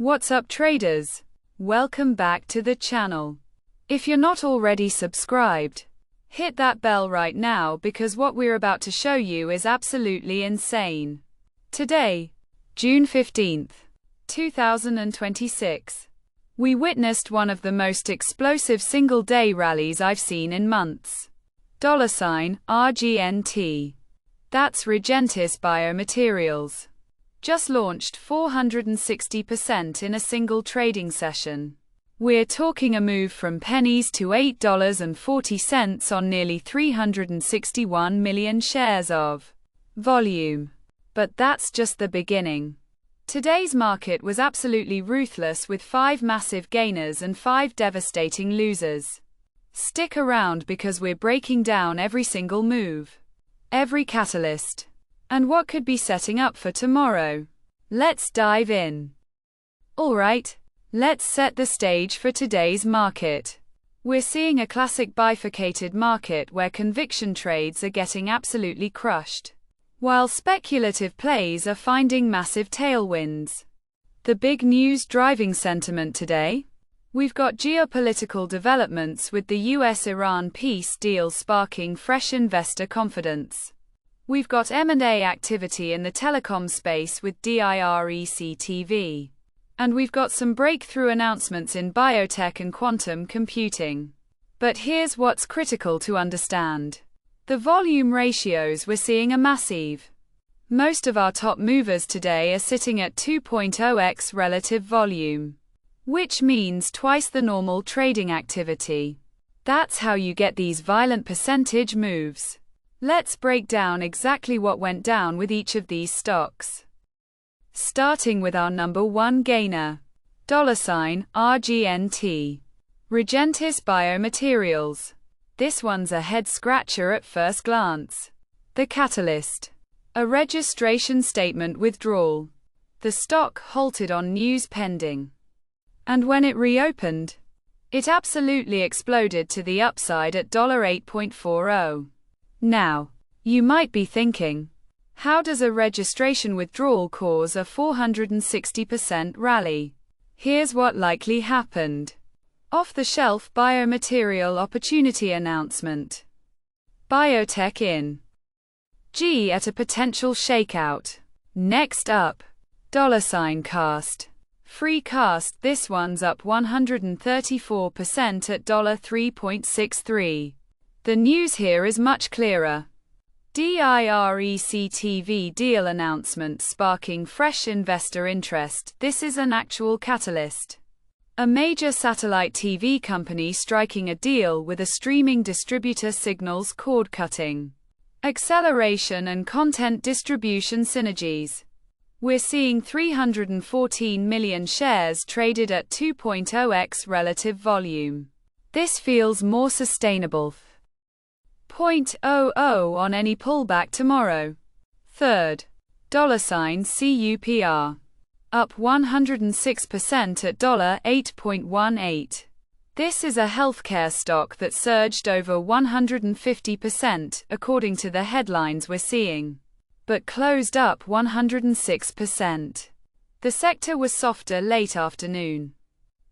What's up, traders? Welcome back to the channel. If you're not already subscribed, hit that bell right now because what we're about to show you is absolutely insane. Today, June 15th, 2026, we witnessed one of the most explosive single-day rallies I've seen in months. $RGNT. That's Regentis Biomaterials. Just launched 460% in a single trading session. We're talking a move from pennies to $8.40 on nearly 361 million shares of volume. But that's just the beginning. Today's market was absolutely ruthless with 5 massive gainers and 5 devastating losers. Stick around because we're breaking down every single move, every catalyst, and what could be setting up for tomorrow. Let's dive in. Alright, let's set the stage for today's market. We're seeing a classic bifurcated market where conviction trades are getting absolutely crushed, while speculative plays are finding massive tailwinds. The big news driving sentiment today? We've got geopolitical developments with the US-Iran peace deal sparking fresh investor confidence. We've got M&A activity in the telecom space with DIRECTV. And we've got some breakthrough announcements in biotech and quantum computing. But here's what's critical to understand. The volume ratios we're seeing are massive. Most of our top movers today are sitting at 2.0x relative volume, which means twice the normal trading activity. That's how you get these violent percentage moves. Let's break down exactly what went down with each of these stocks. Starting with our number one gainer, $RGNT. Regentis Biomaterials. This one's a head-scratcher at first glance. The catalyst: a registration statement withdrawal. The stock halted on news pending. And when it reopened, it absolutely exploded to the upside at $8.40. Now, you might be thinking, how does a registration withdrawal cause a 460% rally? Here's what likely happened. Off-the-shelf biomaterial opportunity announcement. Biotech in G at a potential shakeout. Next up, $CAST. Free cast, this one's up 134% at $3.63. The news here is much clearer. DIRECTV deal announcement sparking fresh investor interest. This is an actual catalyst. A major satellite TV company striking a deal with a streaming distributor signals cord cutting, acceleration and content distribution synergies. We're seeing 314 million shares traded at 2.0x relative volume. This feels more sustainable. 0.00 on any pullback tomorrow. Third, $CUPR. Up 106% at $8.18. This is a healthcare stock that surged over 150% according to the headlines we're seeing, but closed up 106%. The sector was softer late afternoon,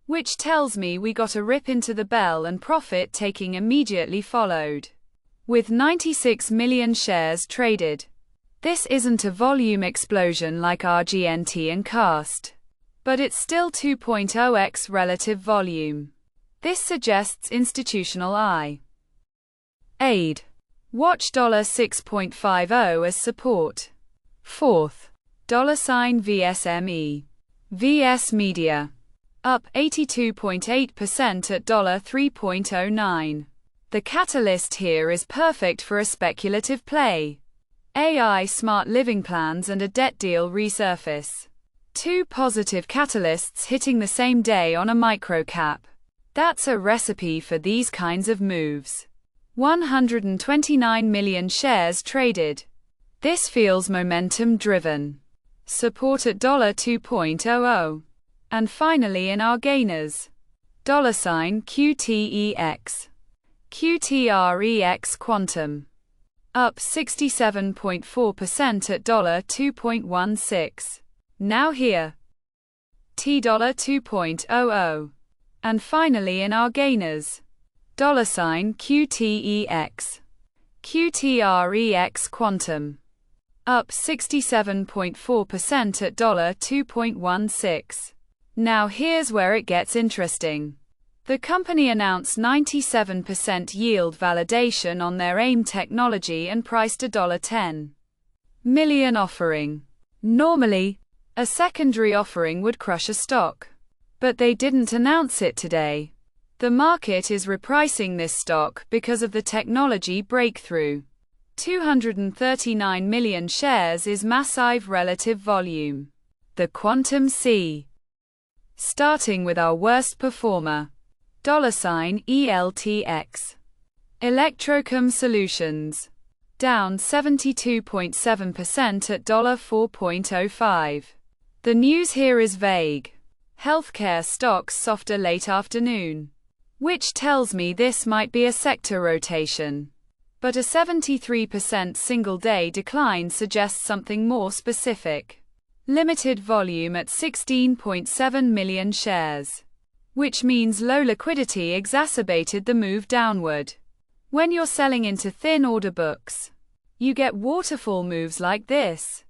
which tells me we got a rip into the bell and profit taking immediately followed. With 96 million shares traded. This isn't a volume explosion like RGNT and CAST, but it's still 2.0x relative volume. This suggests institutional aid. Watch $6.50 as support. Fourth, $VSME. VS Media. Up 82.8% at $3.09. The catalyst here is perfect for a speculative play. AI smart living plans and a debt deal resurface. 2 positive catalysts hitting the same day on a microcap. That's a recipe for these kinds of moves. 129 million shares traded. This feels momentum driven. Support at $2.00. And finally in our gainers, $QTEX. QTREX Quantum. Up 67.4% at $2.16. Now here, $2.00. And finally in our gainers, $QTEX, QTREX Quantum, up 67.4% at $2.16. Now here's where it gets interesting. The company announced 97% yield validation on their AIM technology and priced a $10 million offering. Normally, a secondary offering would crush a stock. But they didn't announce it today. The market is repricing this stock because of the technology breakthrough. 239 million shares is massive relative volume. The Quantum C. Starting with our worst performer, $ELTX. Electrochem Solutions, down 72.7% at $4.05. The news here is vague. Healthcare stocks softer late afternoon, which tells me this might be a sector rotation. But a 73% single-day decline suggests something more specific. Limited volume at 16.7 million shares, which means low liquidity exacerbated the move downward. When you're selling into thin order books, you get waterfall moves like this.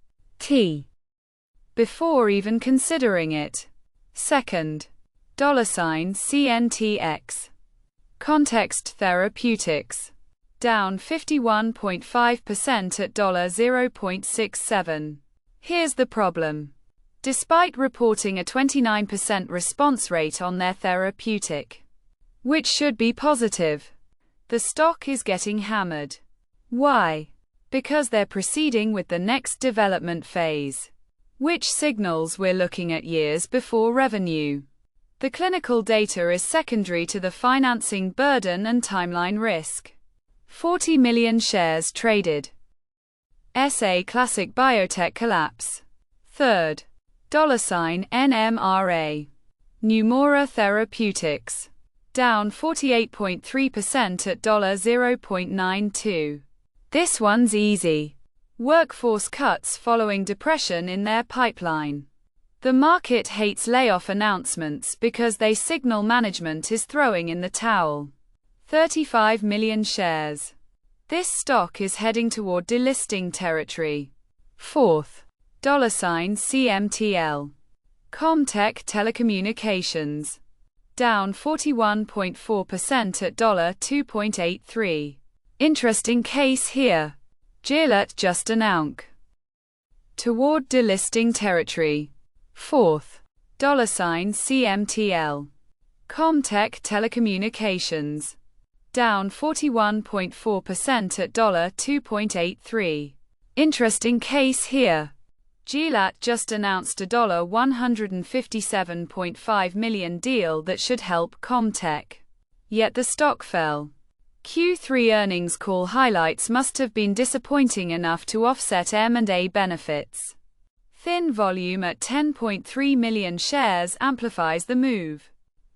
Before even considering it. Second, $CNTX. Context Therapeutics, down 51.5% at $0.67. Here's the problem. Despite reporting a 29% response rate on their therapeutic, which should be positive, the stock is getting hammered. Why? Because they're proceeding with the next development phase, which signals we're looking at years before revenue. The clinical data is secondary to the financing burden and timeline risk. 40 million shares traded. SA Classic Biotech collapse. Third, $NMRA. NMRA Therapeutics, down 48.3% at $0.92. This one's easy. Workforce cuts following depression in their pipeline. The market hates layoff announcements because they signal management is throwing in the towel. 35 million shares. This stock is heading toward delisting territory. Fourth, $CMTL. Comtech Telecommunications, down 41.4% at $2.83. Interesting case here. GIRECTV just announced toward delisting territory. Fourth, $CMTL. Comtech Telecommunications, down 41.4% at $2.83. Interesting case here. GIRECTV just announced a $157.5 million deal that should help Comtech. Yet the stock fell. Q3 earnings call highlights must have been disappointing enough to offset M&A benefits. Thin volume at 10.3 million shares amplifies the move.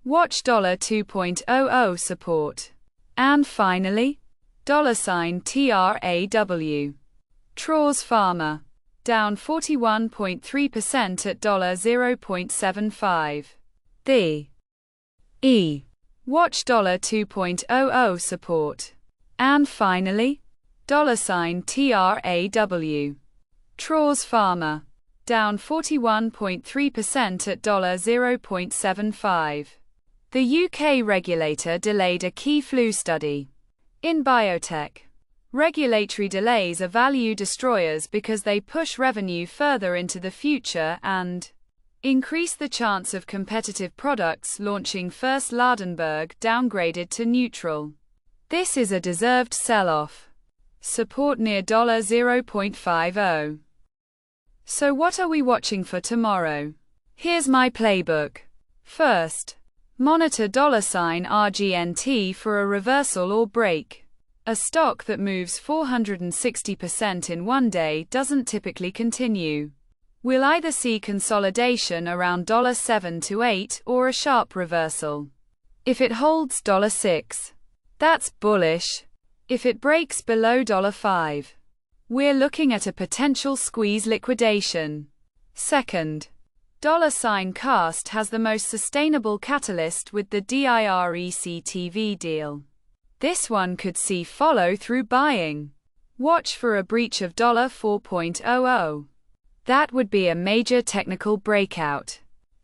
Watch $2.00 support. And finally, $TRAW. TRAW's Pharma, down 41.3% at $0.75. The E. Watch $2.00 support. And finally, $TRAW. TRAW's Pharma, down 41.3% at $0.75. The UK regulator delayed a key flu study. In biotech, regulatory delays are value destroyers because they push revenue further into the future and increase the chance of competitive products launching. First, Ladenburg downgraded to neutral. This is a deserved sell-off. Support near $0.50. So what are we watching for tomorrow? Here's my playbook. First, monitor $RGNT for a reversal or break. A stock that moves 460% in one day doesn't typically continue. We'll either see consolidation around $7 to $8 or a sharp reversal. If it holds $6, that's bullish. If it breaks below $5, we're looking at a potential squeeze liquidation. Second, $CAST has the most sustainable catalyst with the DIRECTV deal. This one could see follow-through buying. Watch for a breach of $4.00. That would be a major technical breakout.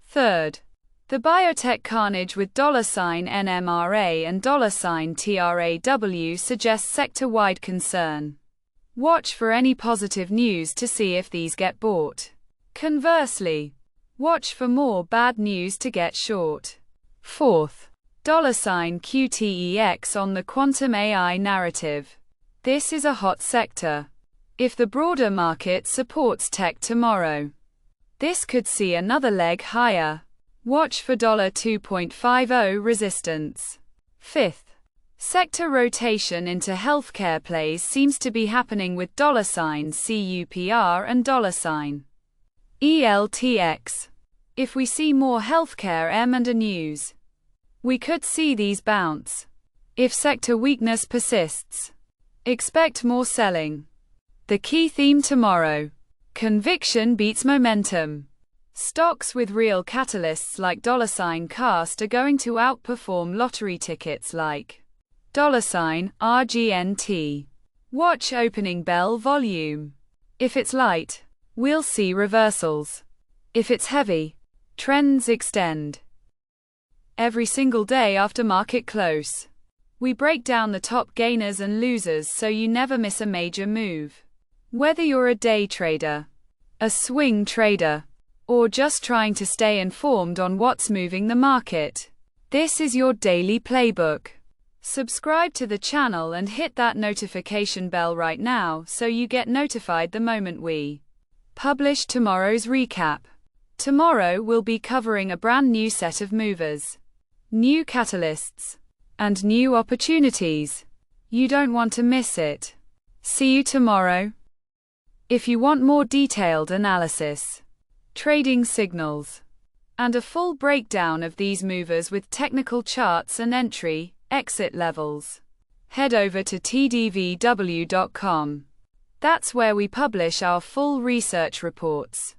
Third, the biotech carnage with $NMRA and $TRAW suggests sector-wide concern. Watch for any positive news to see if these get bought. Conversely, watch for more bad news to get short. Fourth, $QTEX on the quantum AI narrative. This is a hot sector. If the broader market supports tech tomorrow, this could see another leg higher. Watch for $2.50 resistance. Fifth, sector rotation into healthcare plays seems to be happening with $CUPR and ELTX. If we see more healthcare M&A news, we could see these bounce. If sector weakness persists, expect more selling. The key theme tomorrow: conviction beats momentum. Stocks with real catalysts like $CAST are going to outperform lottery tickets like $RGNT. Watch opening bell volume. If it's light, we'll see reversals. If it's heavy, trends extend. Every single day after market close, we break down the top gainers and losers so you never miss a major move. Whether you're a day trader, a swing trader, or just trying to stay informed on what's moving the market, this is your daily playbook. Subscribe to the channel and hit that notification bell right now so you get notified the moment we publish tomorrow's recap. Tomorrow we'll be covering a brand new set of movers, new catalysts, and new opportunities. You don't want to miss it. See you tomorrow. If you want more detailed analysis, trading signals, and a full breakdown of these movers with technical charts and entry, exit levels, head over to TDVW.com. That's where we publish our full research reports,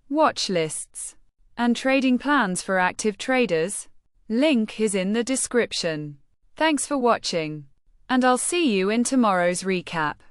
watch lists, and trading plans for active traders. Link is in the description. Thanks for watching, and I'll see you in tomorrow's recap.